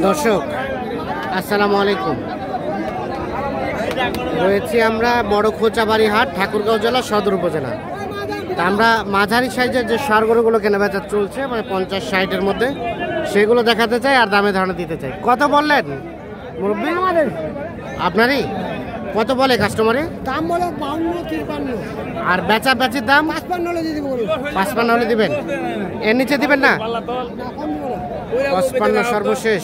দর্শক আসসালামু আলাইকুম। রয়েছি আমরা বড় খোঁচাবাড়ি হাট, ঠাকুরগাঁও জেলা, সদর উপজেলা। তা আমরা মাঝারি সাইজের যে ষাঁড় গরুগুলো কেনাবেচা চলছে, মানে 50-60-এর মধ্যে, সেগুলো দেখাতে চাই আর দামে ধারণা দিতে চাই। কত বললেন মুরব্বী? আপনারই কত বলে কাস্টমারে? দাম বলে 52-53। আর বেচা বেচির দাম 55 হলে দিয়ে দেবো। 55 হলে দিবেন, এর নিচে দিবেন না? 55 সর্বশেষ।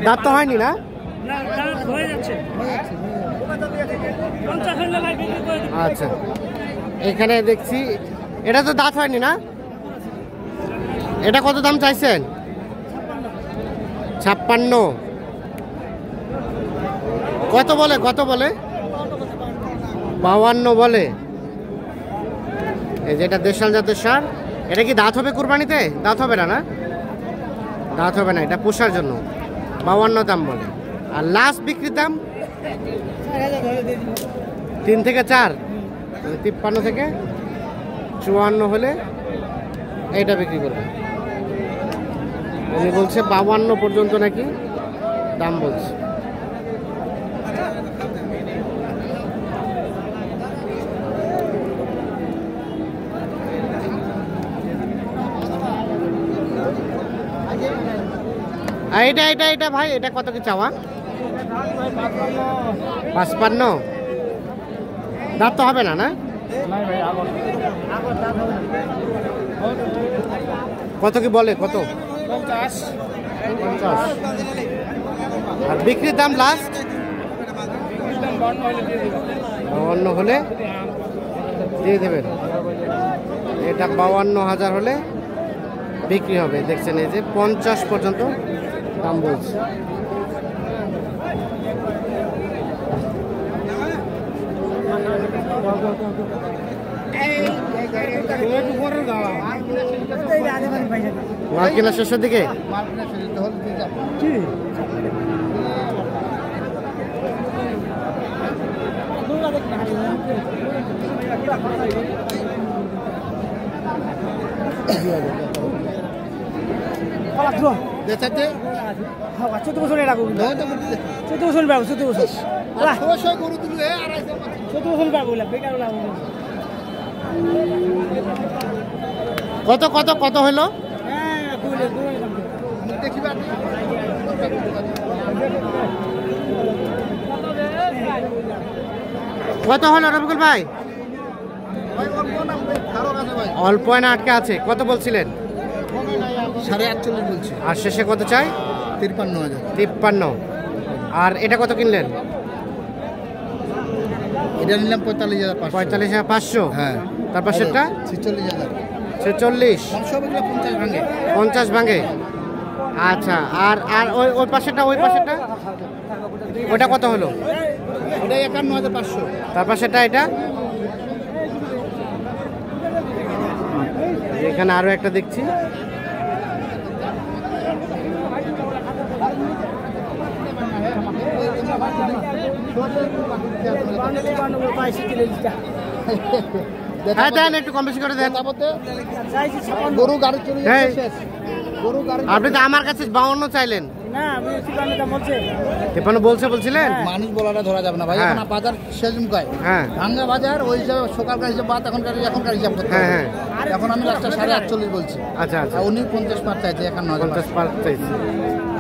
দাঁত তো হয়নি না? আচ্ছা, এখানে দেখছি এটা তো দাঁত হয়নি না? এটা কত দাম চাইছেন? 56। কত বলে? 52 বলে। এই যেটা দেশাল জাতের ষাঁড়, এটা কি দাঁত হবে কুরবানিতে? দাঁত হবে না, না দাঁত হবে না, এটা পোষার জন্য। 52 দাম বলে। আর লাস্ট বিক্রির দাম 3 থেকে 4, 53 থেকে 54 হলে এইটা বিক্রি করবে। উনি বলছে 52 পর্যন্ত নাকি দাম বলছে। এটা ভাই, এটা কত কি চাওয়া? 55। দাঁত তো হবে না, না? কত কি বলে? কত? 50। আর বিক্রির দাম লাস্ট 52 হলে দিয়ে দেবেন। এটা 52,000 হলে বিক্রি হবে। দেখছেন, এই যে 50 পর্যন্ত দাম বলছে। মাল কেনা শেষের দিকে। কত কত কত হলো? কত হলো রবিকুল ভাই? অল্প না আটকে আছে। কত বলছিলেন? 48 বলছি। আর শেষে কত চাই? 53,000। 53। আর এটা কত কিনলেন? এটা নিলাম 45,500। 45,500। হ্যাঁ। তারপর সেটা 46,000। 46। 50 ভাঙে। আচ্ছা, আর আর ওই পাশেটা ওটা কত হলো? ওটা 51,500। তারপর সেটা এটা। এখানে আরো একটা দেখছি। হ্যাঁ, দেন একটু কম বেশি করে দেন। গরু গাড়ি চলে যাচ্ছে। আপনি তো আমার কাছে 52 চাইলেন। বলছিলেন। মানুষ বলাটা ধরা যাবে না ভাই। এখন বাজার শেষ মুখায়। হ্যাঁ, ভাঙ্গা বাজার ওই হিসাবে সকালকার হিসাব বাদ এখনকার হিসাব করতে হবে। হ্যাঁ। এখন আমি লাস্টটা 48 বলছি। আচ্ছা। উনি 50 পার চাইছে, 51,000 পার চাইছে।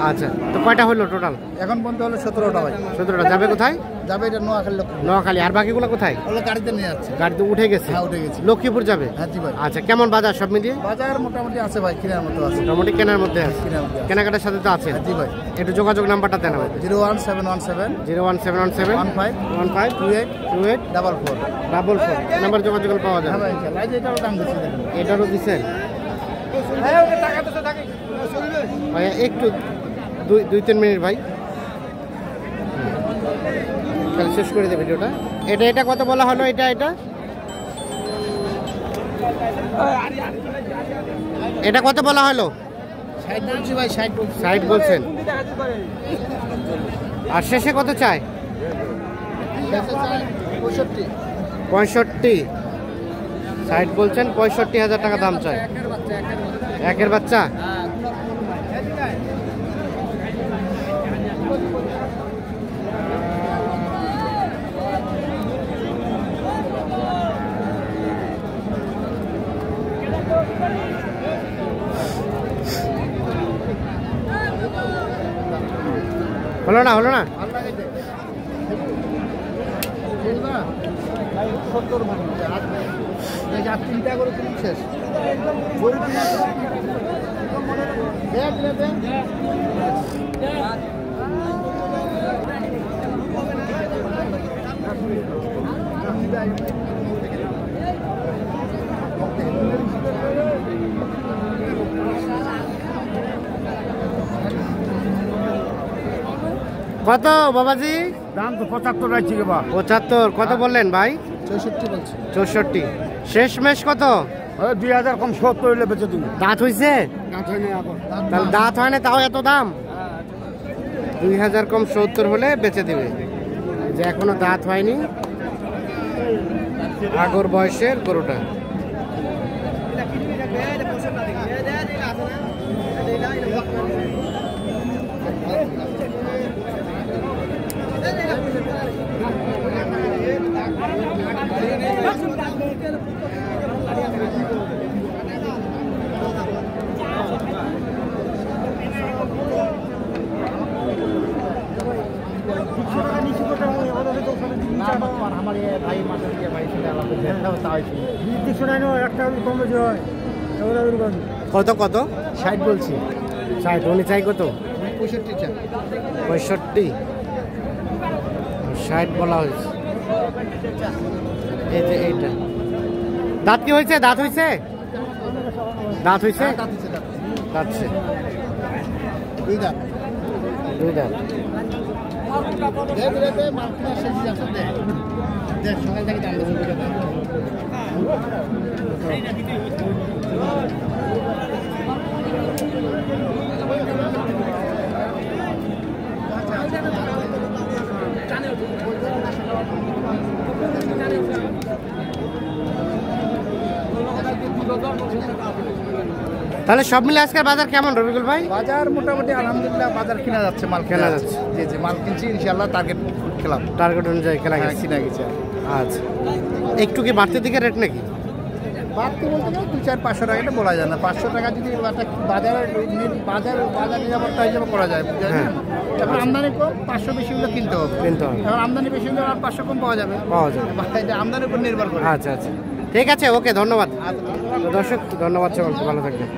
আচ্ছা, তো কয়টা হলো টোটাল? এখন পর্যন্ত হলো 17টা ভাই। 17টা। যাবে কোথায়? যাবে এটা নোয়াখালী। আর বাকিগুলো কোথায়? ওগুলো গাড়িতে নিয়ে যাচ্ছে। গাড়িতে উঠে গেছে? হ্যাঁ, উঠে গেছে। লক্ষ্মীপুর যাবে? হ্যাঁ জি ভাই। আচ্ছা, কেমন বাজার সব মিলিয়ে? বাজার মোটামুটি আছে ভাই, কেনার মতো আছে। মোটামুটি কেনার মধ্যে আছে। কেনাকাটার সাথে তো আছে। জি ভাই। একটু যোগাযোগ নাম্বারটা দেন আমাকে। 01717 01717 15 28 44 নাম্বার যোগাযোগ পাওয়া যায়। হ্যাঁ ভাই, ইনশাআল্লাহ। এই যে এটারও দাম দিচ্ছি দেখুন। এটারও দিচ্ছেন? ভাই একটু 2-3 মিনিট ভাই, তাহলে শেষ করে দেবে ভিডিওটা। এটা কত বলা হলো? এটা কত বলা হলো? 60 বলছি ভাই, 60 বলছি। 60 বলছেন। আর শেষে কত চায়? 65। 65। ষাট বলছেন, 65,000 টাকা দাম চাই। একের বাচ্চা হলো না, হলো না। চিন্তা করে তুমি শেষ কত বাবাজি? দাম তো 75 রাখছি রে বা। 75 কত বললেন ভাই? 64 বলছি। 64 শেষ মেশ কত? 2000 কম 70 হইলে বেচে দিন। দাঁত হইছে? দাঁত হয়নি এখন। তাহলে দাঁত হয় না, তাও এত দাম? 2000 কম 70 হলে বেচে দিবে। এই যে এখনো দাঁত হয়নি, আগর বয়সের গরুটা। কত কত? 60 বলছি। 60 উনি চাই কত? 65 চাই। 65 60 বলা হয়েছে। এই যে এইটা দাঁত কি হয়েছে? দাঁত হয়েছে? দাঁত হয়েছে? দাঁতছে দুই দাঁত। দুই দাঁত। সকাল থেকে দাম তাহলে সব মিলে আজকের বাজার কেমন রবিকুল ভাই? বাজার মোটামুটি আলহামদুলিল্লাহ বাজার কিনা যাচ্ছে, মাল কেনা যাচ্ছে। জি জি, মাল কিনছি ইনশাআল্লাহ, টার্গেট খেলাম, টার্গেট অনুযায়ী কেনা হ্যাঁ, গেছে। কিনা গেছে। আচ্ছা, একটু কি বাড়তির দিকে রেট নাকি? বাড়তি বলতে গেলে 200-500 টাকাটা বলা যায় না। 500 টাকা যদি একটা বাজার নিরাপত্তা হিসাবে করা যায়, হ্যাঁ। এখন আমদানি কম, 500 বেশি হলে কিনতে হবে। কিনতে হবে। এখন আমদানি বেশি হলে আর 500 কম পাওয়া যাবে। এটা আমদানির উপর নির্ভর করে। আচ্ছা আচ্ছা, ঠিক আছে, ওকে, ধন্যবাদ। তো দর্শক, ধন্যবাদ সকলকে, ভালো থাকবেন।